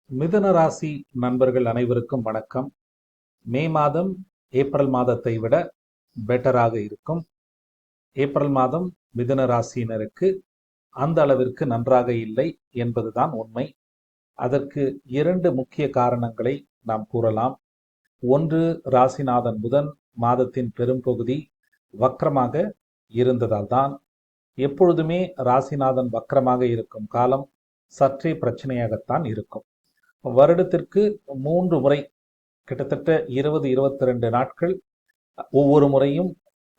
மிதுன ராசி நண்பர்கள் அனைவருக்கும் வணக்கம். மே மாதம் ஏப்ரல் மாதத்தை விட பெட்டராக இருக்கும். ஏப்ரல் மாதம் மிதுன ராசியினருக்கு அந்த அளவிற்கு நன்றாக இல்லை என்பதுதான் உண்மை. அதற்கு இரண்டு முக்கிய காரணங்களை நாம் கூறலாம். ஒன்று, ராசிநாதன் புதன் மாதத்தின் பெரும்பகுதி வக்ரமாக இருந்ததால் தான். எப்பொழுதுமே ராசிநாதன் வக்ரமாக இருக்கும் காலம் சற்றே பிரச்சனையாகத்தான் இருக்கும். வருடத்திற்கு 3 முறை, கிட்டத்தட்ட 20-22 நாட்கள் ஒவ்வொரு முறையும்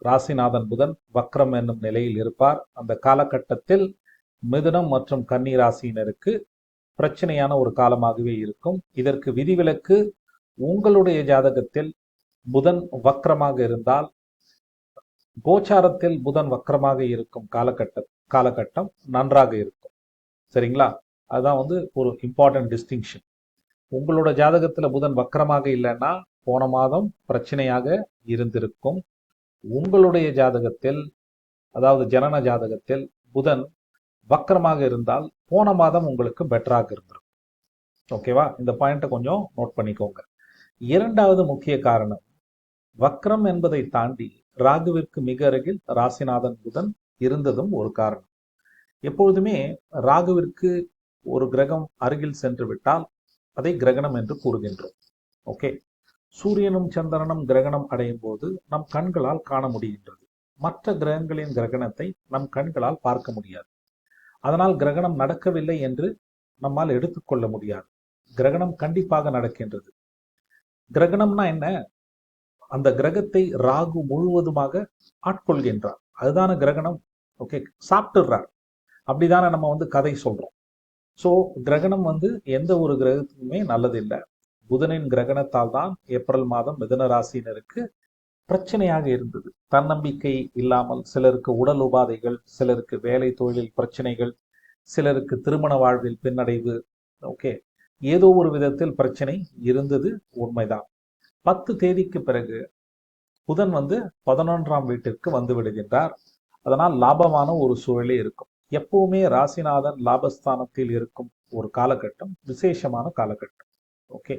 ராசிநாதன் புதன் வக்ரம் என்னும் நிலையில் இருப்பார். அந்த காலகட்டத்தில் மிதுனம் மற்றும் கன்னி ராசியினருக்கு பிரச்சனையான ஒரு காலமாகவே இருக்கும். இதற்கு விதிவிலக்கு, உங்களுடைய ஜாதகத்தில் புதன் வக்ரமாக இருந்தால், கோச்சாரத்தில் புதன் வக்ரமாக இருக்கும் காலகட்டம் நன்றாக இருக்கும். சரிங்களா? அதுதான் ஒரு இம்பார்ட்டன்ட் டிஸ்டிங்ஷன். உங்களோட ஜாதகத்துல புதன் வக்ரமாக இல்லைன்னா போன மாதம் பிரச்சனையாக இருந்திருக்கும். உங்களுடைய ஜாதகத்தில், அதாவது ஜனன ஜாதகத்தில் புதன் வக்ரமாக இருந்தால் போன மாதம் உங்களுக்கு பெட்டராக இருந்திருக்கும். ஓகேவா? இந்த பாயிண்ட்டை கொஞ்சம் நோட் பண்ணிக்கோங்க. இரண்டாவது முக்கிய காரணம், வக்ரம் என்பதை தாண்டி ராகுவிற்கு மிக அருகில் ராசிநாதன் புதன் இருந்ததும் ஒரு காரணம். எப்பொழுதுமே ராகுவிற்கு ஒரு கிரகம் அருகில் சென்று விட்டால் அதை கிரகணம் என்று கூறுகின்றோம். ஓகே, சூரியனும் சந்திரனும் கிரகணம் அடையும் போது நம் கண்களால் காண முடிகின்றது. மற்ற கிரகங்களின் கிரகணத்தை நம் கண்களால் பார்க்க முடியாது. அதனால் கிரகணம் நடக்கவில்லை என்று நம்மால் எடுத்துக்கொள்ள முடியாது. கிரகணம் கண்டிப்பாக நடக்கின்றது. கிரகணம்னா என்ன? அந்த கிரகத்தை ராகு முழுவதுமாக ஆட்கொள்கின்றார். அதுதான கிரகணம். ஓகே, சாப்பிட்டுறார். அப்படிதானே நம்ம கதை சொல்றோம். ஸோ கிரகணம் எந்த ஒரு கிரகத்துக்குமே நல்லதில்லை. புதனின் கிரகணத்தால் தான் ஏப்ரல் மாதம் மிதுன ராசியினருக்கு பிரச்சனையாக இருந்தது. தன்னம்பிக்கை இல்லாமல், சிலருக்கு உடல் உபாதைகள், சிலருக்கு வேலை தொழில் பிரச்சனைகள், சிலருக்கு திருமண வாழ்வில் பின்னடைவு. ஓகே, ஏதோ ஒரு விதத்தில் பிரச்சனை இருந்தது, உண்மைதான். 10 தேதிக்கு பிறகு புதன் 11ஆம் வீட்டிற்கு வந்து விடுகின்றார். அதனால் லாபமான ஒரு சூழலே இருக்கும். எப்பவுமே ராசிநாதன் லாபஸ்தானத்தில் இருக்கும் ஒரு காலகட்டம் விசேஷமான காலகட்டம். ஓகே,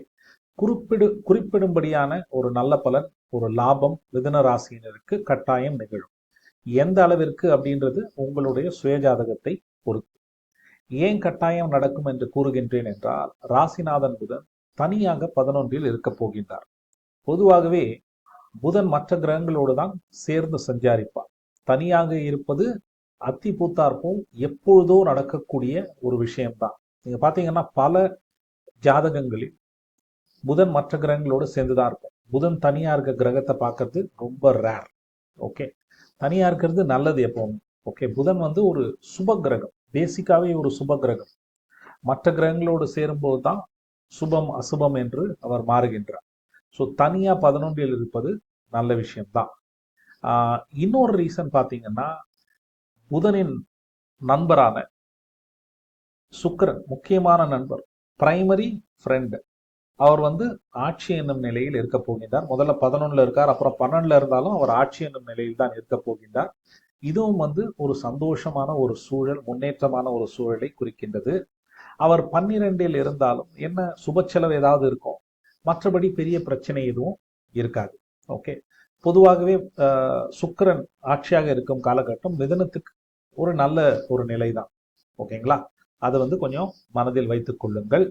குறிப்பிடும்படியான ஒரு நல்ல பலன், ஒரு லாபம் மிதுன ராசியினருக்கு கட்டாயம் நிகழும். எந்த அளவிற்கு அப்படின்றது உங்களுடைய சுயஜாதகத்தை பொறுத்து. ஏன் கட்டாயம் நடக்கும் என்று கூறுகின்றேன் என்றால், ராசிநாதன் புதன் தனியாக 11இல் இருக்க போகின்றார். பொதுவாகவே புதன் மற்ற கிரகங்களோடு தான் சேர்ந்து சஞ்சாரிப்பார். தனியாக இருப்பது அத்தி பூத்தார்போல் எப்பொழுதோ நடக்கக்கூடிய ஒரு விஷயம்தான். நீங்க பாத்தீங்கன்னா பல ஜாதகங்களில் புதன் மற்ற கிரகங்களோடு சேர்ந்துதான் இருக்கும். புதன் தனியா இருக்க கிரகத்தை பார்க்கறது ரொம்ப ரேர். ஓகே, தனியா இருக்கிறது நல்லது எப்பவும். ஓகே, புதன் ஒரு சுப கிரகம், பேசிக்காவே ஒரு சுப கிரகம். மற்ற கிரகங்களோடு சேரும்போது தான் சுபம் அசுபம் என்று அவர் மாறுகின்றார். ஸோ தனியா 11இல் இருப்பது நல்ல விஷயம்தான். இன்னொரு ரீசன் பார்த்தீங்கன்னா, புதனின் நண்பரான சுக்கிரன், முக்கியமான நண்பர், பிரைமரி ஃப்ரெண்ட், அவர் ஆட்சி என்னும் நிலையில் இருக்க போகின்றார். முதல்ல 11ல் இருக்கார், அப்புறம் 12ல் இருந்தாலும் அவர் ஆட்சி என்னும் நிலையில் தான் இருக்க போகின்றார். இதுவும் ஒரு சந்தோஷமான ஒரு சூழல், முன்னேற்றமான ஒரு சூழலை குறிக்கின்றது. அவர் 12ல் இருந்தாலும் என்ன சுப செலவு ஏதாவது இருக்கும், மற்றபடி பெரிய பிரச்சனை எதுவும் இருக்காது. ஓகே, பொதுவாகவே சுக்கிரன் ஆட்சியாக இருக்கும் காலகட்டம் மிதுனத்துக்கு ஒரு நல்ல ஒரு நிலை தான். ஓகேங்களா? அது கொஞ்சம் மனதில் வைத்துக் கொள்ளுங்கள்.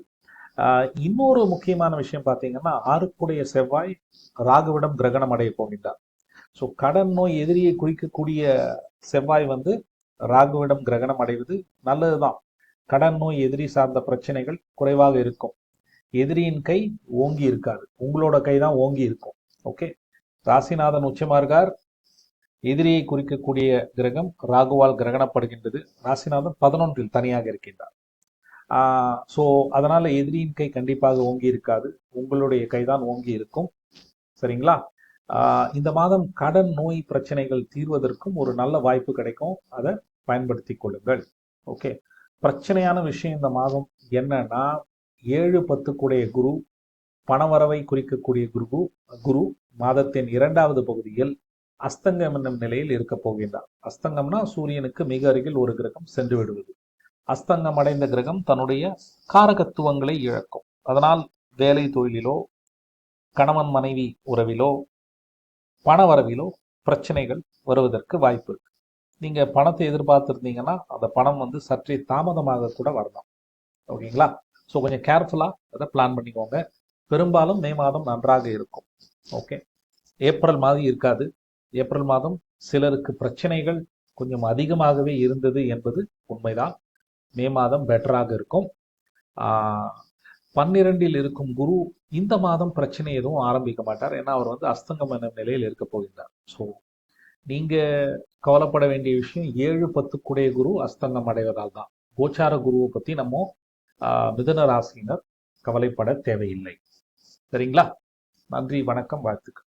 இன்னொரு முக்கியமான விஷயம் பார்த்தீங்கன்னா, 6க்குடைய செவ்வாய் ராகுவிடம் கிரகணம் அடைய போகின்றார். ஸோ கடன் நோய் எதிரியை குறிக்கக்கூடிய செவ்வாய் ராகுவிடம் கிரகணம் அடைவது நல்லதுதான். கடன் நோய் எதிரி சார்ந்த பிரச்சனைகள் குறைவாக இருக்கும். எதிரியின் கை ஓங்கி இருக்காது, உங்களோட கை தான் ஓங்கி இருக்கும். ஓகே, ராசிநாதன் உச்சமா இருக்கார். எதிரியை குறிக்கக்கூடிய கிரகம் ராகுவால் கிரகணப்படுகின்றது. ராசிநாதன் 11இல் தனியாக இருக்கின்றார். ஸோ அதனால எதிரியின் கை கண்டிப்பாக ஓங்கி இருக்காது, உங்களுடைய கைதான் ஓங்கி இருக்கும். சரிங்களா? இந்த மாதம் கடன் நோய் பிரச்சனைகள் தீர்வதற்கும் ஒரு நல்ல வாய்ப்பு கிடைக்கும். அதை பயன்படுத்தி கொள்ளுங்கள். ஓகே, பிரச்சனையான விஷயம் இந்த மாதம் என்னன்னா, 7-10 குரு, பணவரவை குறிக்கக்கூடிய குரு மாதத்தின் 2வது பகுதியில் அஸ்தங்கம் என்னும் நிலையில் இருக்க போகின்றார். அஸ்தங்கம்னா சூரியனுக்கு மிக அருகில் ஒரு கிரகம் சென்று விடுவது. அஸ்தங்கம் அடைந்த கிரகம் தன்னுடைய காரகத்துவங்களை இழக்கும். அதனால் வேலை தொழிலிலோ கணவன் மனைவி உறவிலோ பணவரவிலோ பிரச்சனைகள் வருவதற்கு வாய்ப்பு இருக்கு. நீங்க பணத்தை எதிர்பார்த்துருந்தீங்கன்னா அந்த பணம் வந்து சற்றே தாமதமாக கூட வரலாம். ஓகேங்களா? ஸோ கொஞ்சம் கேர்ஃபுல்லா அதை பிளான் பண்ணிக்கோங்க. பெரும்பாலும் மே மாதம் நன்றாக இருக்கும். ஓகே, ஏப்ரல் மாதிரி இருக்காது. ஏப்ரல் மாதம் சிலருக்கு பிரச்சனைகள் கொஞ்சம் அதிகமாகவே இருந்தது என்பது உண்மைதான். மே மாதம் பெட்டராக இருக்கும். 12இல் இருக்கும் குரு இந்த மாதம் பிரச்சனை எதுவும் ஆரம்பிக்க மாட்டார். ஏன்னா அவர் வந்து அஸ்தங்கம் என்ற நிலையில் இருக்க போகின்றார். ஸோ நீங்க கவலைப்பட வேண்டிய விஷயம் 7-10 கூடிய குரு அஸ்தங்கம் அடைவதால் தான். கோச்சார குருவை பத்தி நம்ம மிதுன ராசியினர் கவலைப்பட தேவையில்லை. சரிங்களா? நன்றி, வணக்கம், வாழ்த்துக்கள்.